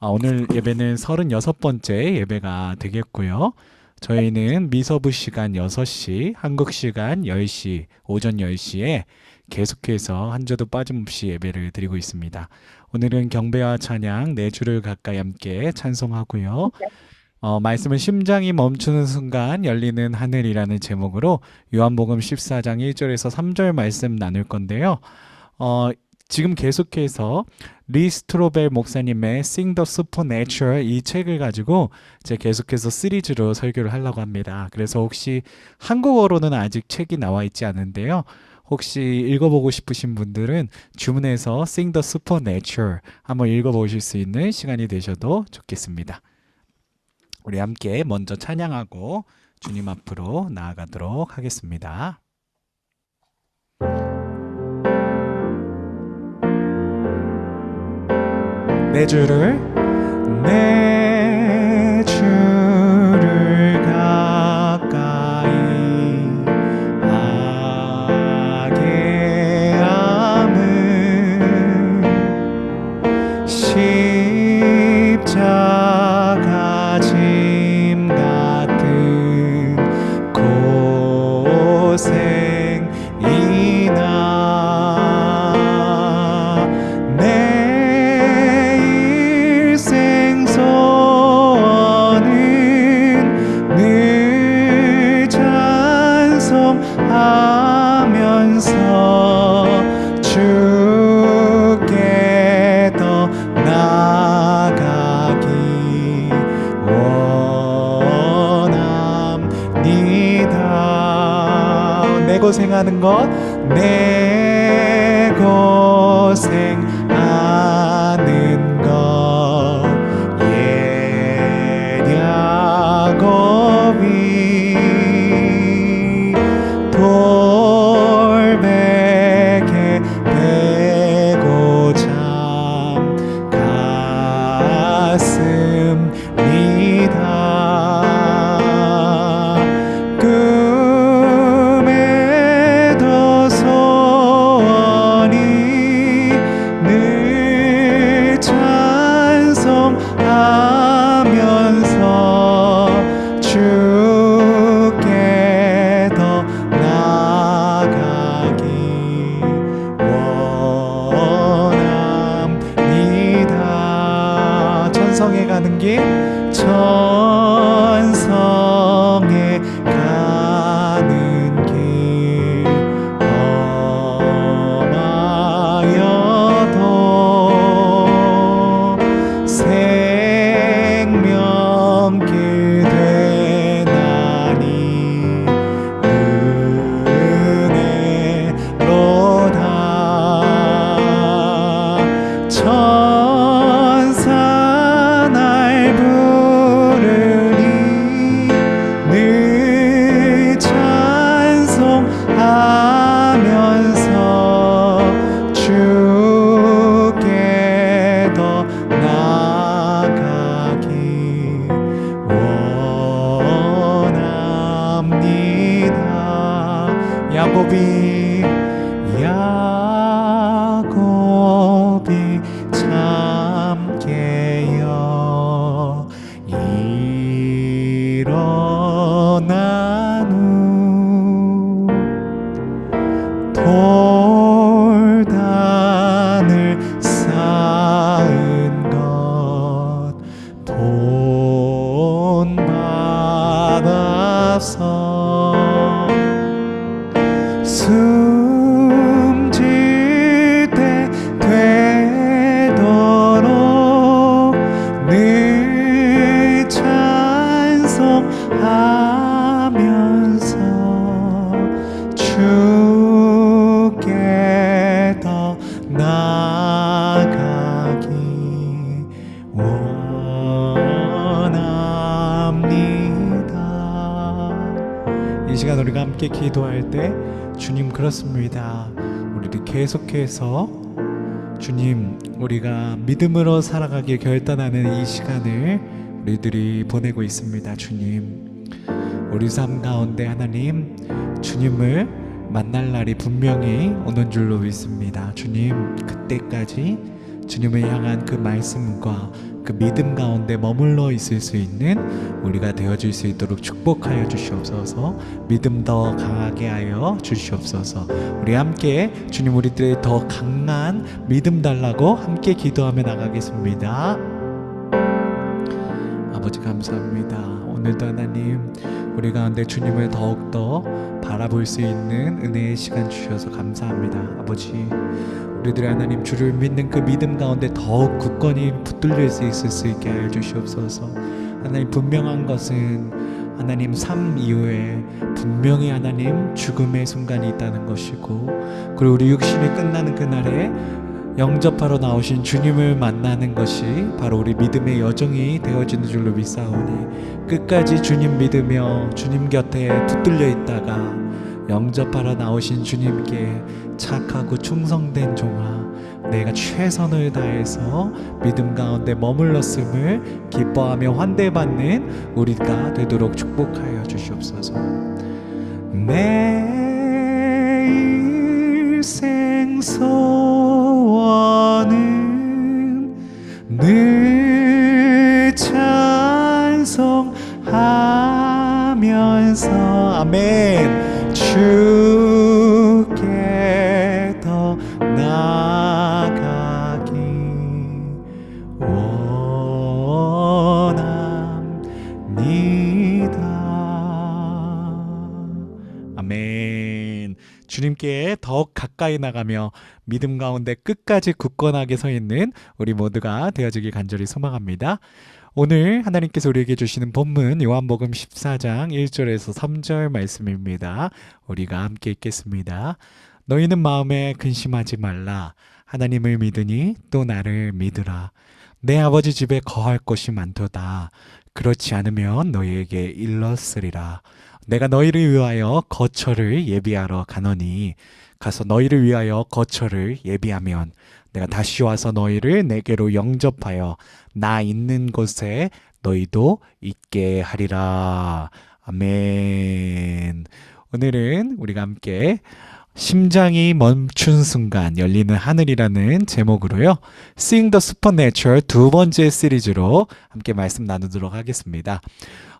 오늘 예배는 36번째 예배가 되겠고요. 저희는 미서부 시간 6시, 한국 시간 10시, 오전 10시에 계속해서 한 주도 빠짐없이 예배를 드리고 있습니다. 오늘은 경배와 찬양 4주를 가까이 함께 찬송하고요. 말씀은 심장이 멈추는 순간 열리는 하늘이라는 제목으로 요한복음 14장 1절에서 3절 말씀 나눌 건데요. 지금 계속해서 리 스트로벨 목사님의 Sing the Supernatural 이 책을 가지고 제가 계속해서 시리즈로 설교를 하려고 합니다. 그래서 혹시 한국어로는 아직 책이 나와 있지 않은데요. 혹시 읽어보고 싶으신 분들은 주문해서 Sing the Supernatural 한번 읽어보실 수 있는 시간이 되셔도 좋겠습니다. 우리 함께 먼저 찬양하고 주님 앞으로 나아가도록 하겠습니다. 내 주를 가까이 하게 함은 십자가 짐 같은 고생이나 내 일생 소원은 늘 찬송하면서 주께 더 나아가기 원합니다. 내 고생하는 것, 내 고생하는 것 예랴고비 돌베개 베고 잠 갔습니다. 꿈에도 소원이 늘 찬송하면서 주께 더 나아가기 원합니다. 천성에 가는 길, 천성에 가는 길 험하여도 생명길 되나니 은혜로다. 천사 날 부르니 늘 찬송하면서 주께 더 나아가기 원합니다. 야곱이 참 깨어 일어난 후 돌단을 쌓은 것 본받아서 숨질 때 되도록 늘 찬송하면서 주께 더 나아가기 원합니다. 이 시간 우리가 함께 기도할 때 주님 그렇습니다. 우리도 계속해서 주님 우리가 믿음으로 살아가길 결단하는 이 시간을 우리들이 보내고 있습니다. 주님 우리 삶 가운데 하나님 주님을 만날 날이 분명히 오는 줄로 믿습니다. 주님, 그때까지 주님을 향한 그 말씀과 그 믿음 가운데 머물러 있을 수 있는 우리가 되어줄 수 있도록 축복하여 주시옵소서. 믿음 더 강하게 하여 주시옵소서. 우리 함께 주님, 우리들의 더 강한 믿음 달라고 함께 기도하며 나가겠습니다. 아버지 감사합니다. 오늘도 하나님 우리 가운데 주님을 더욱더 바라볼 수 있는 은혜의 시간 주셔서 감사합니다. 아버지, 우리들의 하나님 주를 믿는 그 믿음 가운데 더욱 굳건히 붙들릴 수 있을 수 있게 하여 주시옵소서. 하나님, 분명한 것은 하나님 삶 이후에 분명히 하나님 죽음의 순간이 있다는 것이고, 그리고 우리 육신이 끝나는 그날에 영접하러 나오신 주님을 만나는 것이 바로 우리 믿음의 여정이 되어지는 줄로 믿사오니, 끝까지 주님 믿으며 주님 곁에 붙들려 있다가 영접하러 나오신 주님께 착하고 충성된 종아, 내가 최선을 다해서 믿음 가운데 머물렀음을 기뻐하며 환대받는 우리가 되도록 축복하여 주시옵소서. 내 일생 소원은 늘 찬송하면서 아멘 주께 더 나아가기 원합니다. 아멘. 주님께 더욱 가까이 나가며 믿음 가운데 끝까지 굳건하게 서 있는 우리 모두가 되어지길 간절히 소망합니다. 오늘 하나님께서 우리에게 주시는 본문 요한복음 14장 1절에서 3절 말씀입니다. 우리가 함께 읽겠습니다. 너희는 마음에 근심하지 말라. 하나님을 믿으니 또 나를 믿으라. 내 아버지 집에 거할 곳이 많도다. 그렇지 않으면 너희에게 일렀으리라. 내가 너희를 위하여 거처를 예비하러 가노니 가서 너희를 위하여 거처를 예비하면 내가 다시 와서 너희를 내게로 영접하여 나 있는 곳에 너희도 있게 하리라. 아멘. 오늘은 우리가 함께 심장이 멈춘 순간 열리는 하늘이라는 제목으로요, Seeing the Supernatural 두 번째 시리즈로 함께 말씀 나누도록 하겠습니다.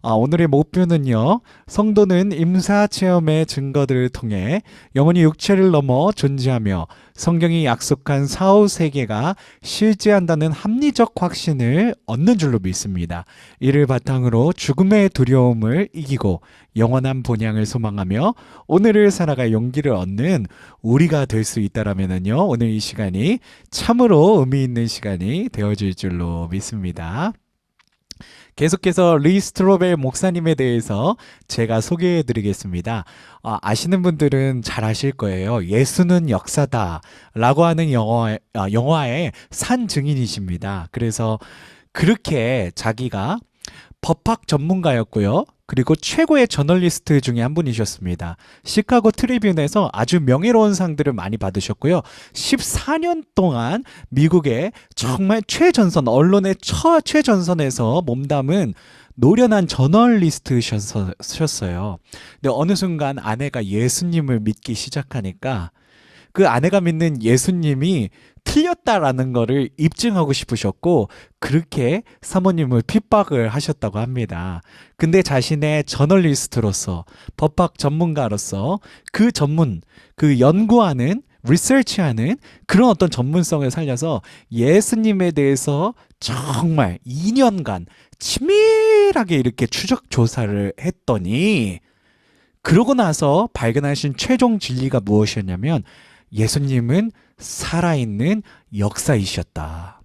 오늘의 목표는요, 성도는 임사체험의 증거들을 통해 영원히 육체를 넘어 존재하며 성경이 약속한 사후 세계가 실제한다는 합리적 확신을 얻는 줄로 믿습니다. 이를 바탕으로 죽음의 두려움을 이기고 영원한 본향을 소망하며 오늘을 살아갈 용기를 얻는 우리가 될 수 있다라면요, 오늘 이 시간이 참으로 의미 있는 시간이 되어질 줄로 믿습니다. 계속해서 리 스트로벨 목사님에 대해서 제가 소개해 드리겠습니다. 아시는 분들은 잘 아실 거예요. 예수는 역사다 라고 하는 영화의 산 증인이십니다. 그래서 그렇게 자기가 법학 전문가였고요. 그리고 최고의 저널리스트 중에 한 분이셨습니다. 시카고 트리뷴에서 아주 명예로운 상들을 많이 받으셨고요. 14년 동안 미국의 정말 최전선, 언론의 최전선에서 몸담은 노련한 저널리스트셨어요. 근데 어느 순간 아내가 예수님을 믿기 시작하니까 그 아내가 믿는 예수님이 틀렸다라는 거를 입증하고 싶으셨고, 그렇게 사모님을 핍박을 하셨다고 합니다. 근데 자신의 저널리스트로서, 법학 전문가로서 그 연구하는, 리서치하는 그런 어떤 전문성을 살려서 예수님에 대해서 정말 2년간 치밀하게 이렇게 추적 조사를 했더니, 그러고 나서 발견하신 최종 진리가 무엇이었냐면 예수님은 살아있는 역사이셨다.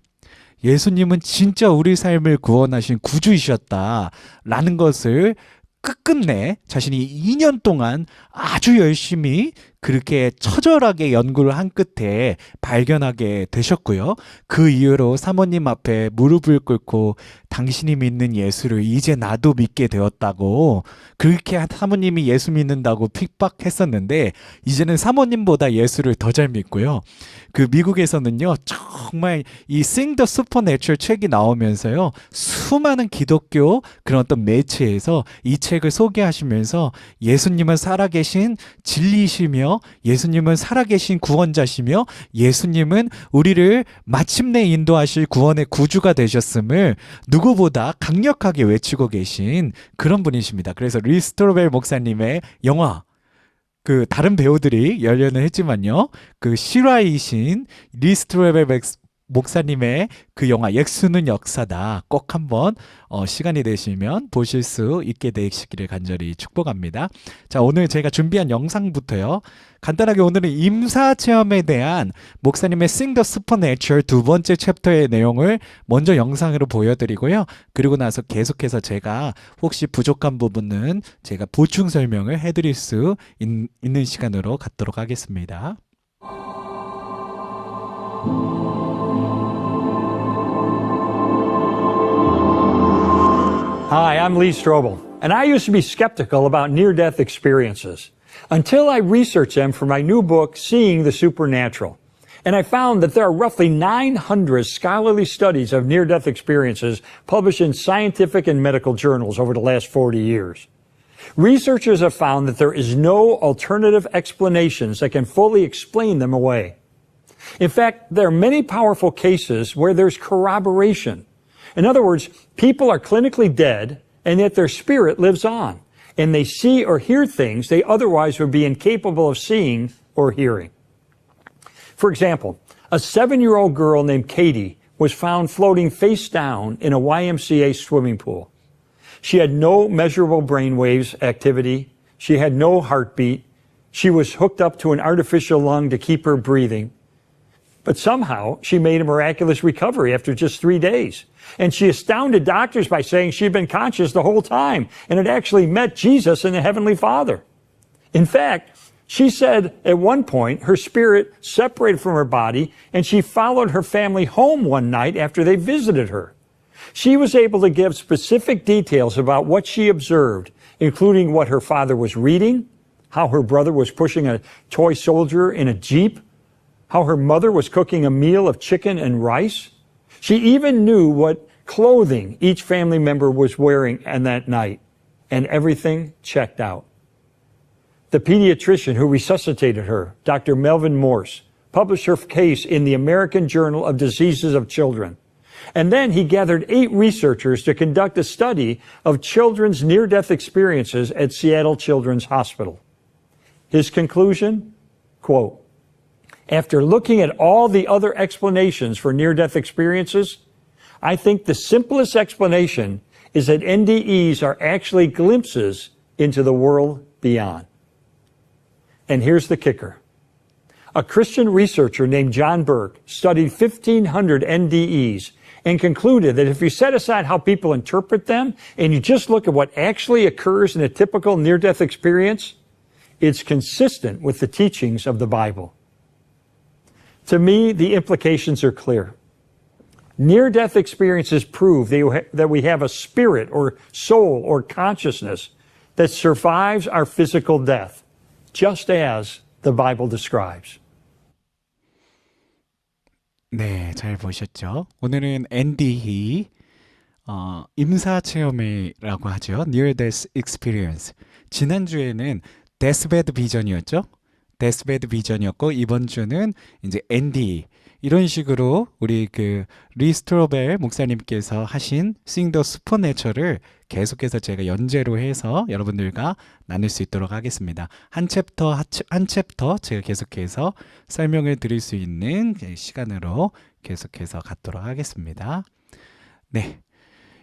예수님은 진짜 우리 삶을 구원하신 구주이셨다라는 것을 끝끝내 자신이 2년 동안 아주 열심히 그렇게 처절하게 연구를 한 끝에 발견하게 되셨고요. 그 이후로 사모님 앞에 무릎을 꿇고 당신이 믿는 예수를 이제 나도 믿게 되었다고, 그렇게 사모님이 예수 믿는다고 핍박했었는데 이제는 사모님보다 예수를 더 잘 믿고요. 그 미국에서는요, 정말 이 Seeing the Supernatural 책이 나오면서요, 수많은 기독교 그런 어떤 매체에서 이 책을 소개하시면서 예수님은 살아계신 진리이시며 그렇죠? 예수님은 살아계신 구원자시며 예수님은 우리를 마침내 인도하실 구원의 구주가 되셨음을 누구보다 강력하게 외치고 계신 그런 분이십니다. 그래서 리스토벨 목사님의 영화, 그 다른 배우들이 열연을 했지만요, 그 실화이신 리스토벨 목사님의 그 영화 예수는 역사다, 꼭 한번 시간이 되시면 보실 수 있게 되시기를 간절히 축복합니다. 자, 오늘 제가 준비한 영상부터요, 간단하게 오늘은 임사체험에 대한 목사님의 Sing the Supernatural 두 번째 챕터의 내용을 먼저 영상으로 보여드리고요, 그리고 나서 계속해서 제가 혹시 부족한 부분은 제가 보충 설명을 해드릴 수 있는 시간으로 갖도록 하겠습니다. Hi, I'm Lee Strobel, and I used to be skeptical about near-death experiences until I researched them for my new book, Seeing the Supernatural. And I found that there are roughly 900 scholarly studies of near-death experiences published in scientific and medical journals over the last 40 years. Researchers have found that there is no alternative explanations that can fully explain them away. In fact, there are many powerful cases where there's corroboration. In other words, people are clinically dead, and yet their spirit lives on, and they see or hear things they otherwise would be incapable of seeing or hearing. For example, a 7-year-old girl named Katie was found floating face down in a YMCA swimming pool. She had no measurable brainwaves activity. She had no heartbeat. She was hooked up to an artificial lung to keep her breathing. But somehow, she made a miraculous recovery after just 3 days. And she astounded doctors by saying she'd been conscious the whole time and had actually met Jesus and the Heavenly Father. In fact, she said at one point her spirit separated from her body and she followed her family home one night after they visited her. She was able to give specific details about what she observed, including what her father was reading, how her brother was pushing a toy soldier in a Jeep, how her mother was cooking a meal of chicken and rice. She even knew what clothing each family member was wearing on that night, and everything checked out. The pediatrician who resuscitated her, Dr. Melvin Morse, published her case in the American Journal of Diseases of Children. And then he gathered 8 researchers to conduct a study of children's near-death experiences at Seattle Children's Hospital. His conclusion, quote, "After looking at all the other explanations for near-death experiences, I think the simplest explanation is that NDEs are actually glimpses into the world beyond." And here's the kicker. A Christian researcher named John Burke studied 1,500 NDEs and concluded that if you set aside how people interpret them and you just look at what actually occurs in a typical near-death experience, it's consistent with the teachings of the Bible. To me, the implications are clear. Near-death experiences prove that we have a spirit or soul or consciousness that survives our physical death, just as the Bible describes. 네, 잘 보셨죠? 오늘은 NDE, 임사체험이라고 하죠. Near Death Experience. 지난주에는 데스베드 비전이었죠? 데스베드 비전이었고, 이번 주는 이제 NDE. 이런 식으로 우리 그 리스토벨 목사님께서 하신 Sing the Supernatural을 계속해서 제가 연재로 해서 여러분들과 나눌 수 있도록 하겠습니다. 한 챕터 한 챕터 제가 계속해서 설명을 드릴 수 있는 시간으로 계속해서 갖도록 하겠습니다. 네,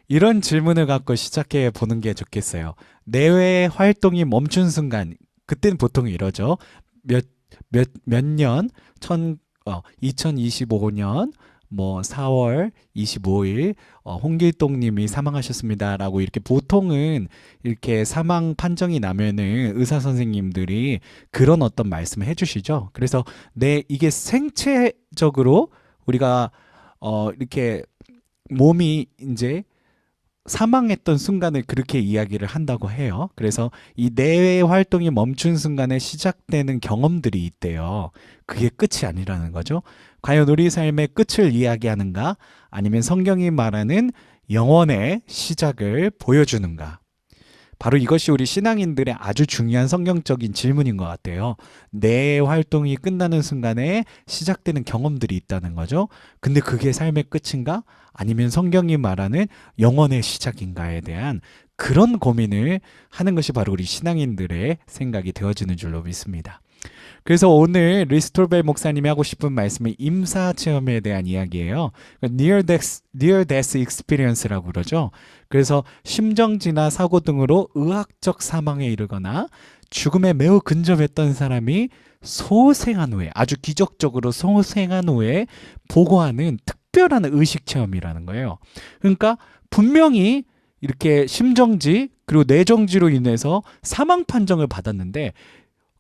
이런 질문을 갖고 시작해 보는 게 좋겠어요. 내외 활동이 멈춘 순간, 그때는 보통 이러죠. 몇 년, 2025년 뭐 4월 25일 홍길동님이 사망하셨습니다라고 이렇게 보통은 이렇게 사망 판정이 나면은 의사 선생님들이 그런 어떤 말씀을 해주시죠. 그래서 이게 생체적으로 우리가 이렇게 몸이 이제 사망했던 순간을 그렇게 이야기를 한다고 해요. 그래서 이 내외 활동이 멈춘 순간에 시작되는 경험들이 있대요. 그게 끝이 아니라는 거죠. 과연 우리 삶의 끝을 이야기하는가? 아니면 성경이 말하는 영원의 시작을 보여주는가? 바로 이것이 우리 신앙인들의 아주 중요한 성경적인 질문인 것 같아요. 내 활동이 끝나는 순간에 시작되는 경험들이 있다는 거죠. 근데 그게 삶의 끝인가? 아니면 성경이 말하는 영원의 시작인가에 대한 그런 고민을 하는 것이 바로 우리 신앙인들의 생각이 되어지는 줄로 믿습니다. 그래서 오늘 리스톨벨 목사님이 하고 싶은 말씀은 임사 체험에 대한 이야기예요. Near death experience라고 그러죠. 그래서 심정지나 사고 등으로 의학적 사망에 이르거나 죽음에 매우 근접했던 사람이 소생한 후에, 아주 기적적으로 소생한 후에 보고하는 특별한 의식 체험이라는 거예요. 그러니까 분명히 이렇게 심정지 그리고 뇌정지로 인해서 사망 판정을 받았는데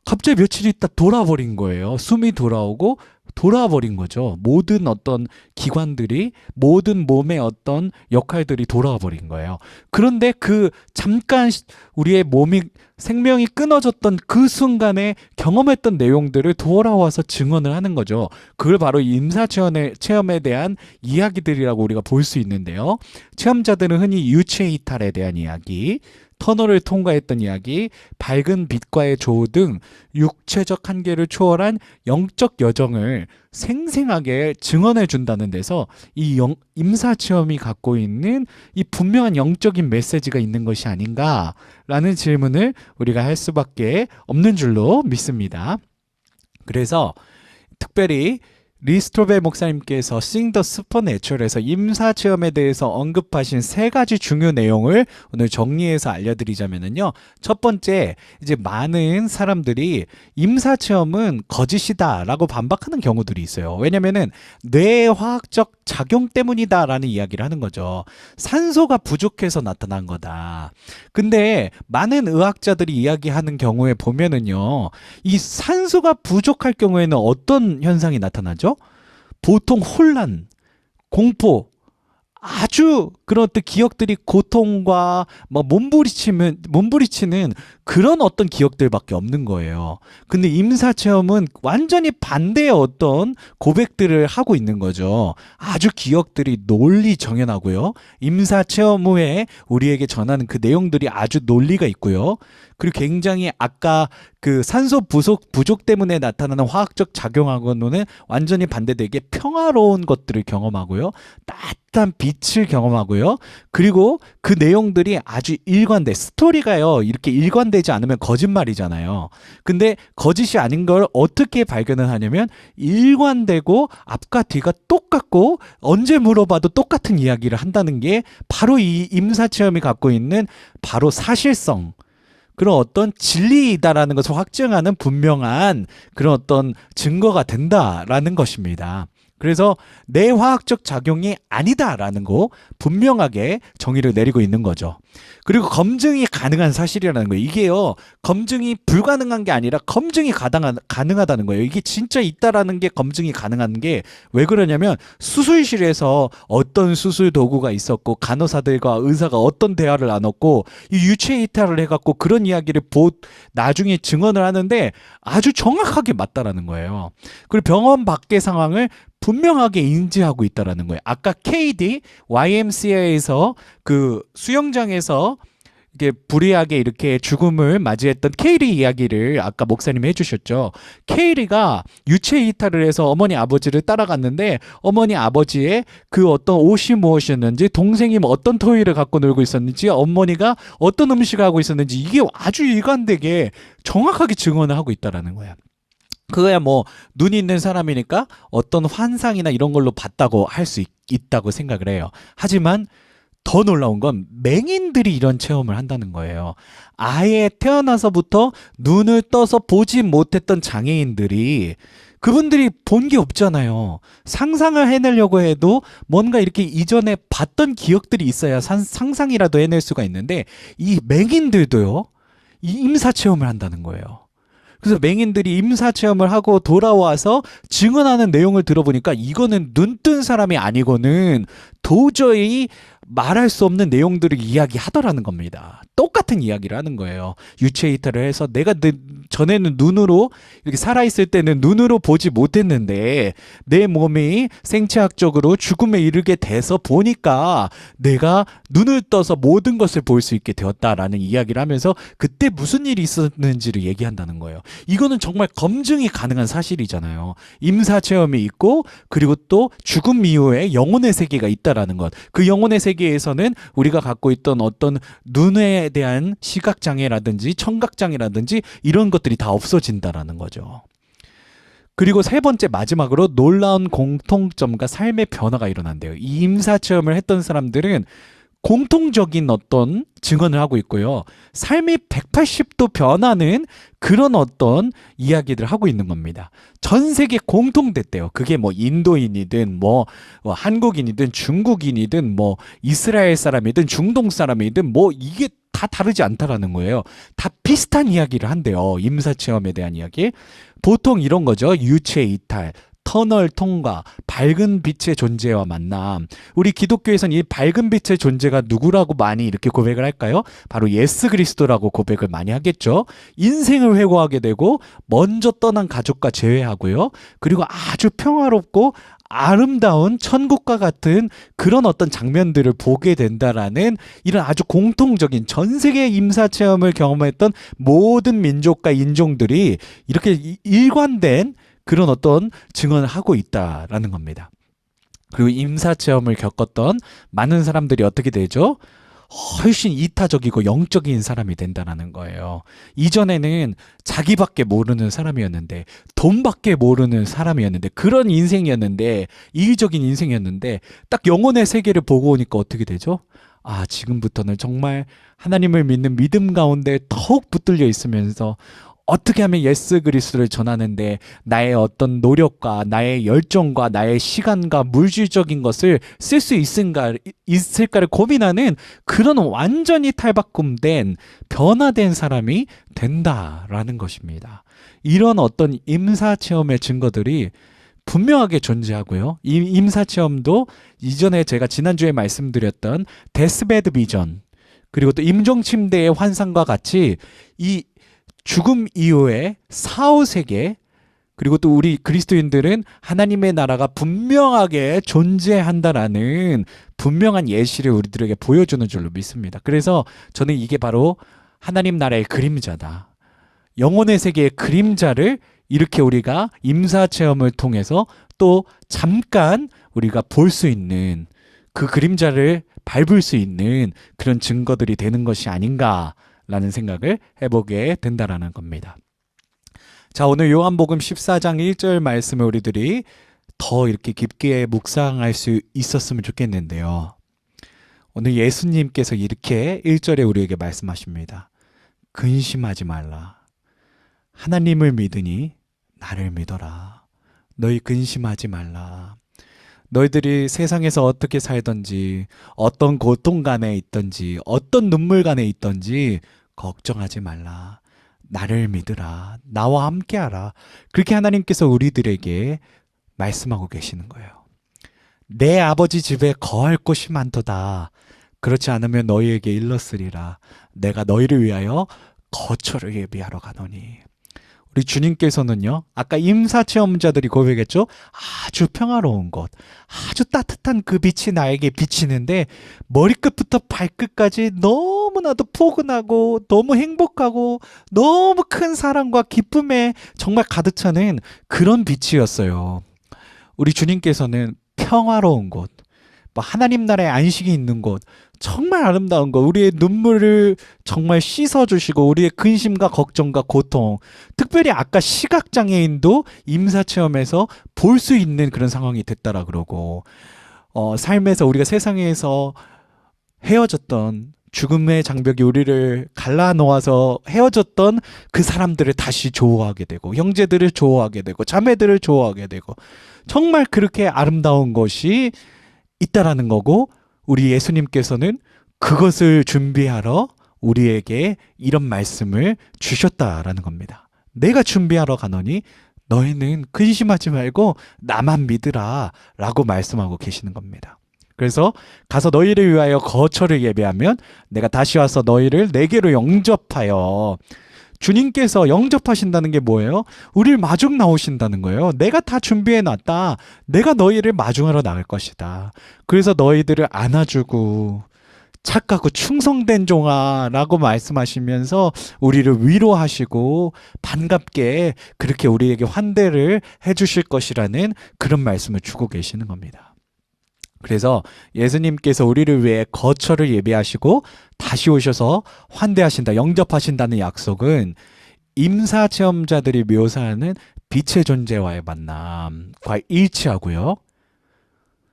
갑자기 며칠 있다 돌아버린 거예요. 숨이 돌아오고 돌아버린 거죠. 모든 어떤 기관들이, 모든 몸의 어떤 역할들이 돌아와 버린 거예요. 그런데 그 잠깐 우리의 몸이, 생명이 끊어졌던 그 순간에 경험했던 내용들을 돌아와서 증언을 하는 거죠. 그걸 바로 임사체험에 대한 이야기들이라고 우리가 볼 수 있는데요. 체험자들은 흔히 유체 이탈에 대한 이야기, 터널을 통과했던 이야기, 밝은 빛과의 조우 등 육체적 한계를 초월한 영적 여정을 생생하게 증언해 준다는 데서 이 임사체험이 갖고 있는 이 분명한 영적인 메시지가 있는 것이 아닌가라는 질문을 우리가 할 수밖에 없는 줄로 믿습니다. 그래서 특별히 리스톨벨 목사님께서 Seeing the Supernatural에서 임사체험에 대해서 언급하신 세 가지 중요 내용을 오늘 정리해서 알려드리자면요. 첫 번째, 이제 많은 사람들이 임사체험은 거짓이다라고 반박하는 경우들이 있어요. 왜냐면은 뇌화학적 작용 때문이다라는 이야기를 하는 거죠. 산소가 부족해서 나타난 거다. 근데 많은 의학자들이 이야기하는 경우에 보면은요, 이 산소가 부족할 경우에는 어떤 현상이 나타나죠? 보통 혼란, 공포, 아주 그런 어떤 기억들이 고통과 막 몸부리치는 그런 어떤 기억들밖에 없는 거예요. 근데 임사체험은 완전히 반대의 어떤 고백들을 하고 있는 거죠. 아주 기억들이 논리정연하고요. 임사체험 후에 우리에게 전하는 그 내용들이 아주 논리가 있고요. 그리고 굉장히 아까 그 산소 부족 때문에 나타나는 화학적 작용하고는 완전히 반대되게 평화로운 것들을 경험하고요. 따뜻한 빛을 경험하고요. 그리고 그 내용들이 아주 일관돼. 스토리가요, 이렇게 일관되지 않으면 거짓말이잖아요. 근데 거짓이 아닌 걸 어떻게 발견을 하냐면 일관되고 앞과 뒤가 똑같고 언제 물어봐도 똑같은 이야기를 한다는 게 바로 이 임사체험이 갖고 있는 바로 사실성, 그런 어떤 진리이다라는 것을 확증하는 분명한 그런 어떤 증거가 된다라는 것입니다. 그래서 뇌화학적 작용이 아니다라는 거 분명하게 정의를 내리고 있는 거죠. 그리고 검증이 가능한 사실이라는 거예요. 이게요, 검증이 불가능한 게 아니라 검증이 가능하다는 거예요. 이게 진짜 있다라는 게 검증이 가능한 게 왜 그러냐면 수술실에서 어떤 수술 도구가 있었고 간호사들과 의사가 어떤 대화를 나눴고 이 유체 이탈을 해갖고 그런 이야기를 나중에 증언을 하는데 아주 정확하게 맞다라는 거예요. 그리고 병원 밖의 상황을 분명하게 인지하고 있다라는 거예요. 아까 KD, YMCA에서 그 수영장에서 이게 불의하게 이렇게 죽음을 맞이했던 케이리 이야기를 아까 목사님이 해주셨죠. 케이리가 유체 이탈을 해서 어머니 아버지를 따라갔는데 어머니 아버지의 그 어떤 옷이 무엇이었는지, 동생이 어떤 토이를 갖고 놀고 있었는지, 어머니가 어떤 음식을 하고 있었는지 이게 아주 일관되게 정확하게 증언을 하고 있다라는 거예요. 그거야 뭐 눈이 있는 사람이니까 어떤 환상이나 이런 걸로 봤다고 할 수 있다고 생각을 해요. 하지만 더 놀라운 건 맹인들이 이런 체험을 한다는 거예요. 아예 태어나서부터 눈을 떠서 보지 못했던 장애인들이, 그분들이 본 게 없잖아요. 상상을 해내려고 해도 뭔가 이렇게 이전에 봤던 기억들이 있어야 상상이라도 해낼 수가 있는데 이 맹인들도요, 이 임사체험을 한다는 거예요. 그래서 맹인들이 임사체험을 하고 돌아와서 증언하는 내용을 들어보니까 이거는 눈뜬 사람이 아니고는 도저히 말할 수 없는 내용들을 이야기하더라는 겁니다. 똑같은 이야기를 하는 거예요. 유체 이탈을 해서 내가 전에는 눈으로 이렇게 살아있을 때는 눈으로 보지 못했는데 내 몸이 생체학적으로 죽음에 이르게 돼서 보니까 내가 눈을 떠서 모든 것을 볼 수 있게 되었다라는 이야기를 하면서 그때 무슨 일이 있었는지를 얘기한다는 거예요. 이거는 정말 검증이 가능한 사실이잖아요. 임사체험이 있고 그리고 또 죽음 이후에 영혼의 세계가 있다라는 것. 그 영혼의 세계에서는 우리가 갖고 있던 어떤 눈에 대한 시각장애라든지 청각장애라든지 이런 것들이 다 없어진다라는 거죠. 그리고 세 번째 마지막으로 놀라운 공통점과 삶의 변화가 일어난대요. 이 임사체험을 했던 사람들은 공통적인 어떤 증언을 하고 있고요. 삶이 180도 변하는 그런 어떤 이야기들을 하고 있는 겁니다. 전 세계 공통됐대요. 그게 뭐 인도인이든 뭐 한국인이든 중국인이든 뭐 이스라엘 사람이든 중동 사람이든 뭐 이게 다 다르지 않다라는 거예요. 다 비슷한 이야기를 한대요. 임사체험에 대한 이야기. 보통 이런 거죠. 유체 이탈, 터널 통과, 밝은 빛의 존재와 만남. 우리 기독교에서는 이 밝은 빛의 존재가 누구라고 많이 이렇게 고백을 할까요? 바로 예수 그리스도라고 고백을 많이 하겠죠. 인생을 회고하게 되고 먼저 떠난 가족과 재회하고요. 그리고 아주 평화롭고 아름다운 천국과 같은 그런 어떤 장면들을 보게 된다라는 이런 아주 공통적인 전 세계 임사체험을 경험했던 모든 민족과 인종들이 이렇게 일관된 그런 어떤 증언을 하고 있다라는 겁니다. 그리고 임사체험을 겪었던 많은 사람들이 어떻게 되죠? 훨씬 이타적이고 영적인 사람이 된다는 거예요. 이전에는 자기밖에 모르는 사람이었는데 돈밖에 모르는 사람이었는데 그런 인생이었는데 이기적인 인생이었는데 딱 영혼의 세계를 보고 오니까 어떻게 되죠? 아, 지금부터는 정말 하나님을 믿는 믿음 가운데 더욱 붙들려 있으면서 어떻게 하면 예수 그리스도를 전하는데 나의 어떤 노력과 나의 열정과 나의 시간과 물질적인 것을 쓸 수 있을까를 고민하는 그런 완전히 탈바꿈된 변화된 사람이 된다라는 것입니다. 이런 어떤 임사체험의 증거들이 분명하게 존재하고요. 이 임사체험도 이전에 제가 지난주에 말씀드렸던 데스베드 비전 그리고 또 임종침대의 환상과 같이 이 죽음 이후에 사후세계 그리고 또 우리 그리스도인들은 하나님의 나라가 분명하게 존재한다라는 분명한 예시를 우리들에게 보여주는 줄로 믿습니다. 그래서 저는 이게 바로 하나님 나라의 그림자다. 영혼의 세계의 그림자를 이렇게 우리가 임사체험을 통해서 또 잠깐 우리가 볼 수 있는 그 그림자를 밟을 수 있는 그런 증거들이 되는 것이 아닌가 라는 생각을 해보게 된다라는 겁니다. 자, 오늘 요한복음 14장 1절 말씀을 우리들이 더 이렇게 깊게 묵상할 수 있었으면 좋겠는데요. 오늘 예수님께서 이렇게 1절에 우리에게 말씀하십니다. 근심하지 말라. 하나님을 믿으니 나를 믿어라. 너희 근심하지 말라. 너희들이 세상에서 어떻게 살든지 어떤 고통간에 있든지 어떤 눈물간에 있든지 걱정하지 말라. 나를 믿으라. 나와 함께하라. 그렇게 하나님께서 우리들에게 말씀하고 계시는 거예요. 내 아버지 집에 거할 곳이 많도다. 그렇지 않으면 너희에게 일렀으리라. 내가 너희를 위하여 거처를 예비하러 가노니. 우리 주님께서는요, 아까 임사체험자들이 고백했죠? 아주 평화로운 곳, 아주 따뜻한 그 빛이 나에게 비치는데 머리끝부터 발끝까지 너무나도 포근하고 너무 행복하고 너무 큰 사랑과 기쁨에 정말 가득 차는 그런 빛이었어요. 우리 주님께서는 평화로운 곳, 하나님 나라의 안식이 있는 곳, 정말 아름다운 것, 우리의 눈물을 정말 씻어주시고 우리의 근심과 걱정과 고통, 특별히 아까 시각장애인도 임사체험에서 볼 수 있는 그런 상황이 됐다라 그러고 삶에서 우리가 세상에서 헤어졌던 죽음의 장벽이 우리를 갈라놓아서 헤어졌던 그 사람들을 다시 좋아하게 되고 형제들을 좋아하게 되고 자매들을 좋아하게 되고 정말 그렇게 아름다운 것이 있다라는 거고 우리 예수님께서는 그것을 준비하러 우리에게 이런 말씀을 주셨다라는 겁니다. 내가 준비하러 가노니 너희는 근심하지 말고 나만 믿으라 라고 말씀하고 계시는 겁니다. 그래서 가서 너희를 위하여 거처를 예배하면 내가 다시 와서 너희를 내게로 영접하여. 주님께서 영접하신다는 게 뭐예요? 우리를 마중 나오신다는 거예요. 내가 다 준비해 놨다. 내가 너희를 마중하러 나갈 것이다. 그래서 너희들을 안아주고 착하고 충성된 종아라고 말씀하시면서 우리를 위로하시고 반갑게 그렇게 우리에게 환대를 해주실 것이라는 그런 말씀을 주고 계시는 겁니다. 그래서 예수님께서 우리를 위해 거처를 예비하시고 다시 오셔서 환대하신다, 영접하신다는 약속은 임사체험자들이 묘사하는 빛의 존재와의 만남과 일치하고요.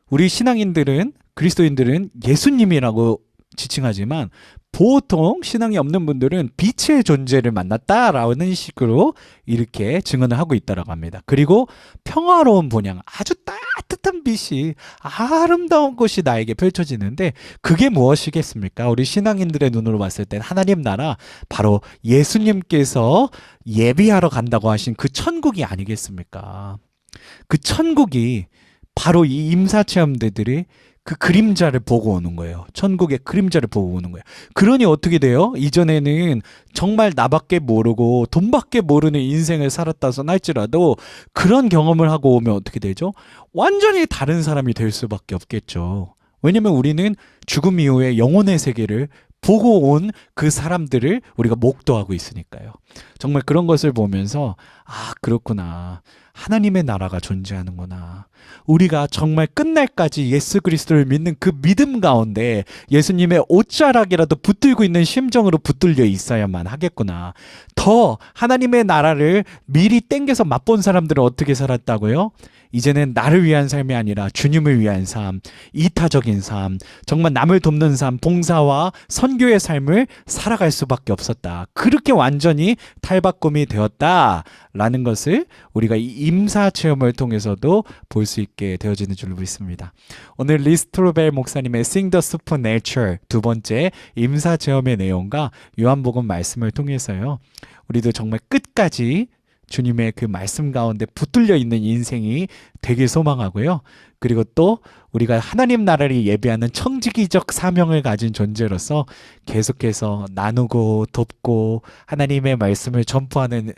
우리 신앙인들은, 그리스도인들은 예수님이라고 지칭하지만 보통 신앙이 없는 분들은 빛의 존재를 만났다라는 식으로 이렇게 증언을 하고 있다고 합니다. 그리고 평화로운 본향, 아주 따뜻한 빛이, 아름다운 것이 나에게 펼쳐지는데 그게 무엇이겠습니까? 우리 신앙인들의 눈으로 봤을 땐 하나님 나라, 바로 예수님께서 예비하러 간다고 하신 그 천국이 아니겠습니까? 그 천국이 바로 이 임사체험대들이 그 그림자를 보고 오는 거예요. 천국의 그림자를 보고 오는 거예요. 그러니 어떻게 돼요? 이전에는 정말 나밖에 모르고 돈밖에 모르는 인생을 살았다선 할지라도 그런 경험을 하고 오면 어떻게 되죠? 완전히 다른 사람이 될 수밖에 없겠죠. 왜냐면 우리는 죽음 이후에 영혼의 세계를 보고 온 그 사람들을 우리가 목도하고 있으니까요. 정말 그런 것을 보면서 아, 그렇구나. 하나님의 나라가 존재하는구나. 우리가 정말 끝날까지 예수 그리스도를 믿는 그 믿음 가운데 예수님의 옷자락이라도 붙들고 있는 심정으로 붙들려 있어야만 하겠구나. 더 하나님의 나라를 미리 땡겨서 맛본 사람들은 어떻게 살았다고요? 이제는 나를 위한 삶이 아니라 주님을 위한 삶, 이타적인 삶, 정말 남을 돕는 삶, 봉사와 선교의 삶을 살아갈 수밖에 없었다. 그렇게 완전히 탈바꿈이 되었다라는 것을 우리가 이 임사 체험을 통해서도 볼 수 있게 되어지는 줄로 믿습니다. 오늘 리스트로벨 목사님의 Sing the Supernatural 두 번째 임사 체험의 내용과 요한복음 말씀을 통해서요. 우리도 정말 끝까지 주님의 그 말씀 가운데 붙들려 있는 인생이 되길 소망하고요. 그리고 또 우리가 하나님 나라를 예배하는 청지기적 사명을 가진 존재로서 계속해서 나누고 돕고 하나님의 말씀을 전파하는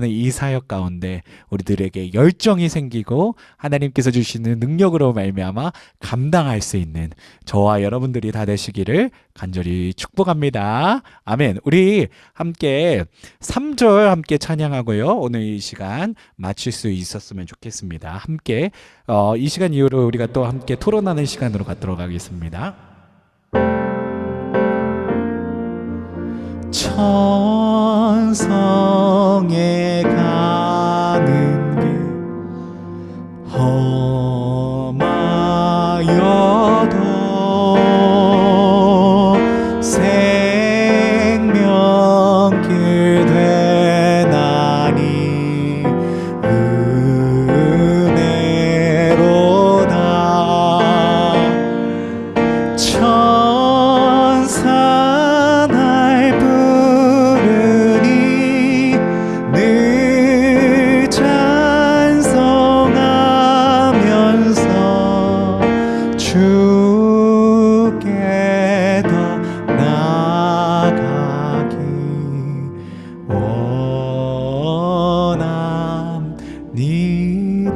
이 사역 가운데 우리들에게 열정이 생기고 하나님께서 주시는 능력으로 말미암아 감당할 수 있는 저와 여러분들이 다 되시기를 간절히 축복합니다. 아멘. 우리 함께 3절 함께 찬양하고요. 오늘 이 시간 마칠 수 있었으면 좋겠습니다. 함께 이 시간 이후로 우리가 또 함께 토론하는 시간으로 갖도록 하겠습니다. 천성에 가는 길 험하여도 생명길 되나니 은혜로다. 천사 날 부르니 늘 찬송하면서 주께 더 나아가기 원합니다.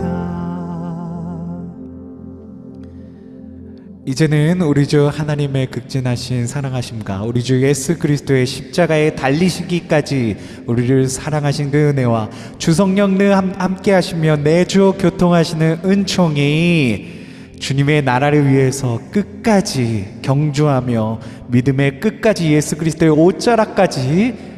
이제는 우리 주 하나님의 극진하신 사랑하심과 우리 주 예수 그리스도의 십자가에 달리시기까지 우리를 사랑하신 그 은혜와 주 성령님 함께 하시며 내주 교통하시는 은총이 주님의 나라를 위해서 끝까지 경주하며 믿음의 끝까지 예수 그리스도의 옷자락까지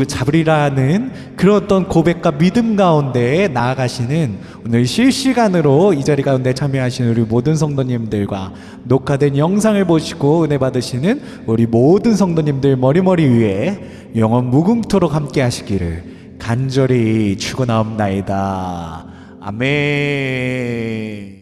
잡으리라 하는 그런 어떤 고백과 믿음 가운데 나아가시는 오늘 실시간으로 이 자리 가운데 참여하시는 우리 모든 성도님들과 녹화된 영상을 보시고 은혜 받으시는 우리 모든 성도님들 머리머리 위에 영원 무궁토록 함께 하시기를 간절히 축원하옵나이다. 아멘.